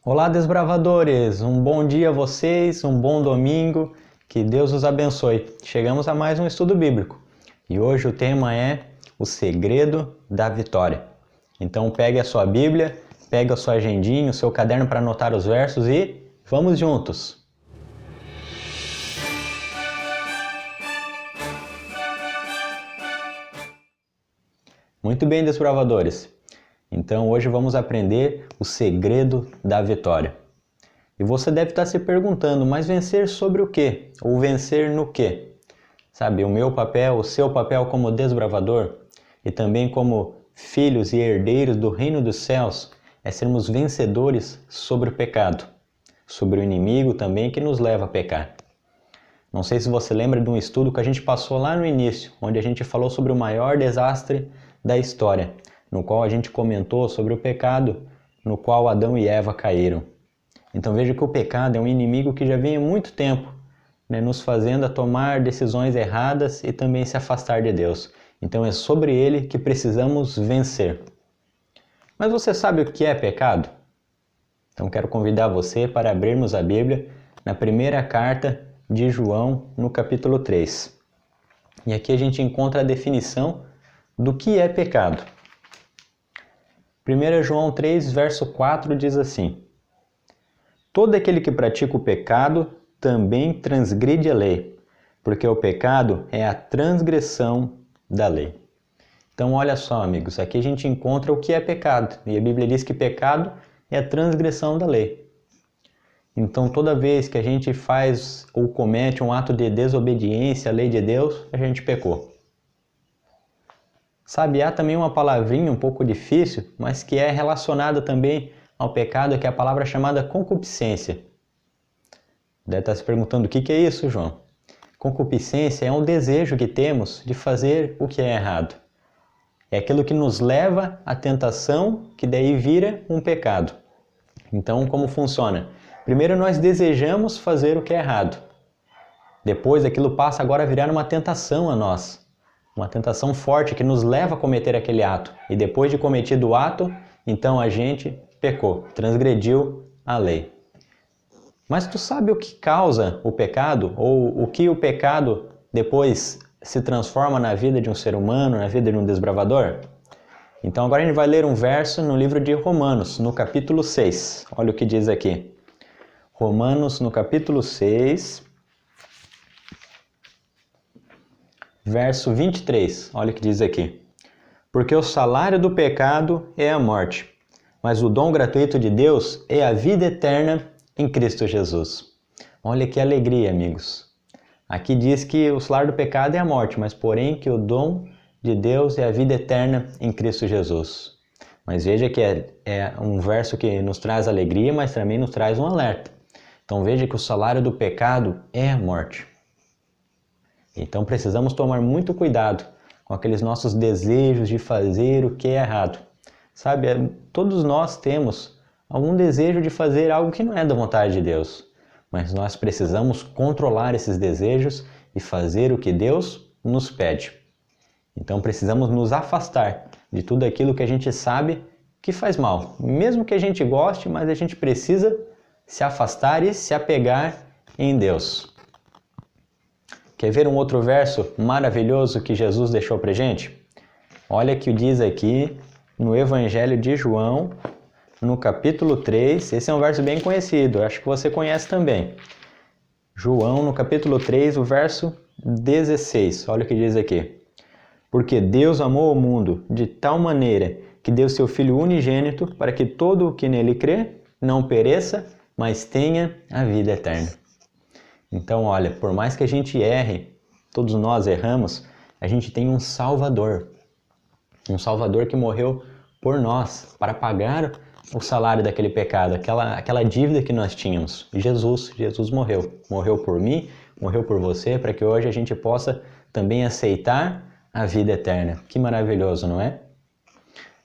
Olá, desbravadores! Um bom dia a vocês, um bom domingo, que Deus os abençoe. Chegamos a mais um estudo bíblico e hoje o tema é o segredo da vitória. Então pegue a sua Bíblia, pegue a sua agendinha, o seu caderno para anotar os versos e vamos juntos! Muito bem, desbravadores! Então hoje vamos aprender o segredo da vitória. E você deve estar se perguntando, mas vencer sobre o quê? Ou vencer no quê? Sabe, o meu papel, o seu papel como desbravador e também como filhos e herdeiros do reino dos céus é sermos vencedores sobre o pecado, sobre o inimigo também que nos leva a pecar. Não sei se você lembra de um estudo que a gente passou lá no início, onde a gente falou sobre o maior desastre da história, no qual a gente comentou sobre o pecado no qual Adão e Eva caíram. Então veja que o pecado é um inimigo que já vem há muito tempo, nos fazendo a tomar decisões erradas e também se afastar de Deus. Então é sobre ele que precisamos vencer. Mas você sabe o que é pecado? Então quero convidar você para abrirmos a Bíblia na primeira carta de João, no capítulo 3. E aqui a gente encontra a definição do que é pecado. 1 João 3, verso 4 diz assim: todo aquele que pratica o pecado também transgride a lei, porque o pecado é a transgressão da lei. Então olha só, amigos, aqui a gente encontra o que é pecado, e a Bíblia diz que pecado é a transgressão da lei. Então toda vez que a gente faz ou comete um ato de desobediência à lei de Deus, a gente pecou. Sabe, há também uma palavrinha um pouco difícil, mas que é relacionada também ao pecado, que é a palavra chamada concupiscência. Deve estar se perguntando o que é isso, João? Concupiscência é um desejo que temos de fazer o que é errado. É aquilo que nos leva à tentação, que daí vira um pecado. Então, como funciona? Primeiro nós desejamos fazer o que é errado. Depois aquilo passa agora a virar uma tentação a nós. Uma tentação forte que nos leva a cometer aquele ato. E depois de cometido o ato, então a gente pecou, transgrediu a lei. Mas tu sabe o que causa o pecado? Ou o que o pecado depois se transforma na vida de um ser humano, na vida de um desbravador? Então agora a gente vai ler um verso no livro de Romanos, no capítulo 6. Olha o que diz aqui. Romanos, no capítulo 6, verso 23. Olha o que diz aqui. Porque o salário do pecado é a morte, mas o dom gratuito de Deus é a vida eterna em Cristo Jesus. Olha que alegria, amigos. Aqui diz que o salário do pecado é a morte, mas porém que o dom de Deus é a vida eterna em Cristo Jesus. Mas veja que é um verso que nos traz alegria, mas também nos traz um alerta. Então veja que o salário do pecado é a morte. Então precisamos tomar muito cuidado com aqueles nossos desejos de fazer o que é errado. Sabe, todos nós temos algum desejo de fazer algo que não é da vontade de Deus, mas nós precisamos controlar esses desejos e fazer o que Deus nos pede. Então precisamos nos afastar de tudo aquilo que a gente sabe que faz mal. Mesmo que a gente goste, mas a gente precisa se afastar e se apegar em Deus. Quer ver um outro verso maravilhoso que Jesus deixou pra gente? Olha o que diz aqui no Evangelho de João, no capítulo 3. Esse é um verso bem conhecido, acho que você conhece também. João, no capítulo 3, o verso 16. Olha o que diz aqui. Porque Deus amou o mundo de tal maneira que deu seu Filho unigênito para que todo o que nele crê não pereça, mas tenha a vida eterna. Então, olha, por mais que a gente erre, todos nós erramos, a gente tem um Salvador. Um Salvador que morreu por nós, para pagar o salário daquele pecado, aquela dívida que nós tínhamos. Jesus morreu. Morreu por mim, morreu por você, para que hoje a gente possa também aceitar a vida eterna. Que maravilhoso, não é?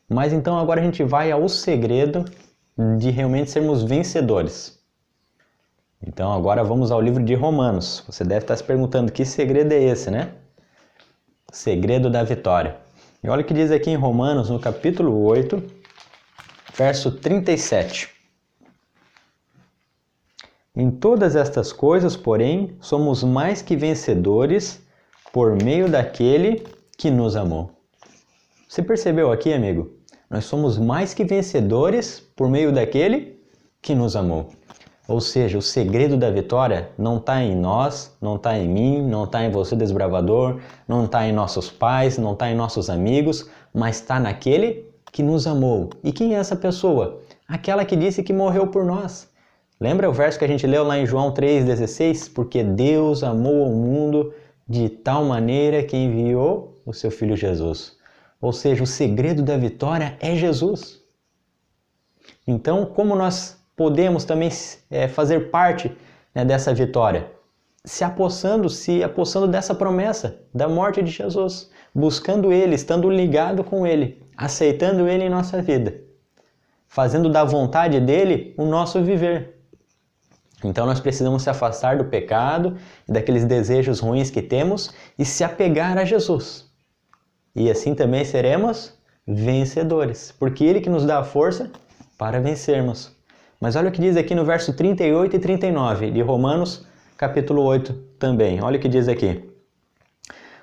Mas então agora a gente vai ao segredo de realmente sermos vencedores. Então agora vamos ao livro de Romanos. Você deve estar se perguntando que segredo é esse, né? Segredo da vitória. E olha o que diz aqui em Romanos, no capítulo 8, verso 37. Em todas estas coisas, porém, somos mais que vencedores por meio daquele que nos amou. Você percebeu aqui, amigo? Nós somos mais que vencedores por meio daquele que nos amou. Ou seja, o segredo da vitória não está em nós, não está em mim, não está em você, desbravador, não está em nossos pais, não está em nossos amigos, mas está naquele que nos amou. E quem é essa pessoa? Aquela que disse que morreu por nós. Lembra o verso que a gente leu lá em João 3,16? Porque Deus amou o mundo de tal maneira que enviou o seu Filho Jesus. Ou seja, o segredo da vitória é Jesus. Então, como nós podemos também fazer parte, né, dessa vitória? Se apossando dessa promessa da morte de Jesus, buscando Ele, estando ligado com Ele, aceitando Ele em nossa vida, fazendo da vontade dEle o nosso viver. Então nós precisamos se afastar do pecado e daqueles desejos ruins que temos e se apegar a Jesus. E assim também seremos vencedores, porque Ele que nos dá a força para vencermos. Mas olha o que diz aqui no verso 38 e 39 de Romanos, capítulo 8 também. Olha o que diz aqui.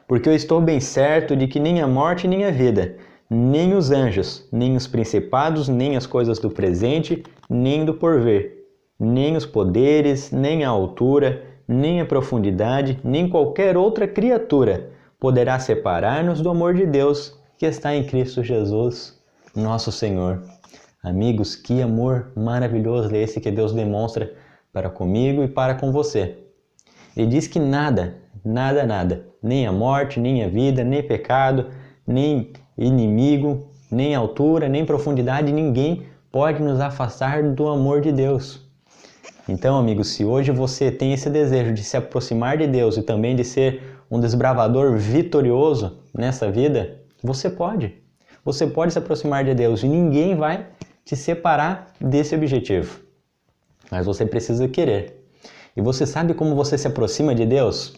Porque eu estou bem certo de que nem a morte nem a vida, nem os anjos, nem os principados, nem as coisas do presente, nem do porvir, nem os poderes, nem a altura, nem a profundidade, nem qualquer outra criatura poderá separar-nos do amor de Deus que está em Cristo Jesus, nosso Senhor. Amigos, que amor maravilhoso é esse que Deus demonstra para comigo e para com você. Ele diz que nada, nem a morte, nem a vida, nem pecado, nem inimigo, nem altura, nem profundidade, ninguém pode nos afastar do amor de Deus. Então, amigos, se hoje você tem esse desejo de se aproximar de Deus e também de ser um desbravador vitorioso nessa vida, você pode. Você pode se aproximar de Deus e ninguém vai te separar desse objetivo. Mas você precisa querer. E você sabe como você se aproxima de Deus?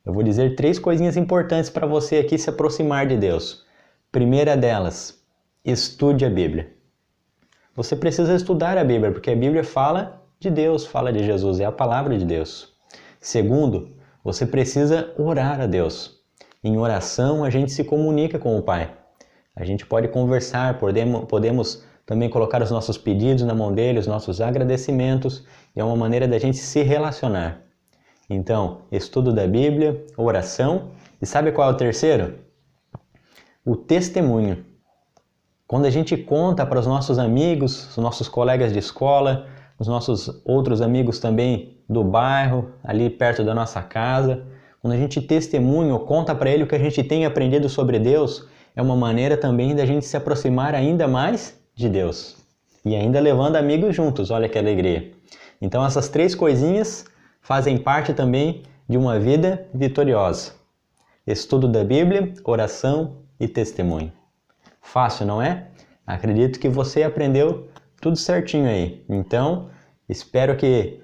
Eu vou dizer 3 coisinhas importantes para você aqui se aproximar de Deus. Primeira delas, estude a Bíblia. Você precisa estudar a Bíblia, porque a Bíblia fala de Deus, fala de Jesus, é a palavra de Deus. Segundo, você precisa orar a Deus. Em oração, a gente se comunica com o Pai. A gente pode conversar, podemos também colocar os nossos pedidos na mão dele, os nossos agradecimentos, e é uma maneira da gente se relacionar. Então, estudo da Bíblia, oração, e sabe qual é o terceiro? O testemunho. Quando a gente conta para os nossos amigos, os nossos colegas de escola, os nossos outros amigos também do bairro, ali perto da nossa casa, quando a gente testemunha ou conta para ele o que a gente tem aprendido sobre Deus, é uma maneira também da gente se aproximar ainda mais de Deus. E ainda levando amigos juntos, olha que alegria. Então essas 3 coisinhas fazem parte também de uma vida vitoriosa. Estudo da Bíblia, oração e testemunho. Fácil, não é? Acredito que você aprendeu tudo certinho aí. Então, espero que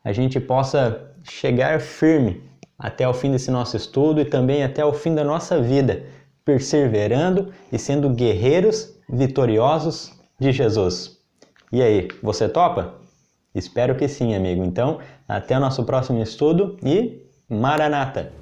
a gente possa chegar firme até o fim desse nosso estudo e também até o fim da nossa vida, perseverando e sendo guerreiros vitoriosos de Jesus. E aí, você topa? Espero que sim, amigo. Então, até o nosso próximo estudo e Maranata!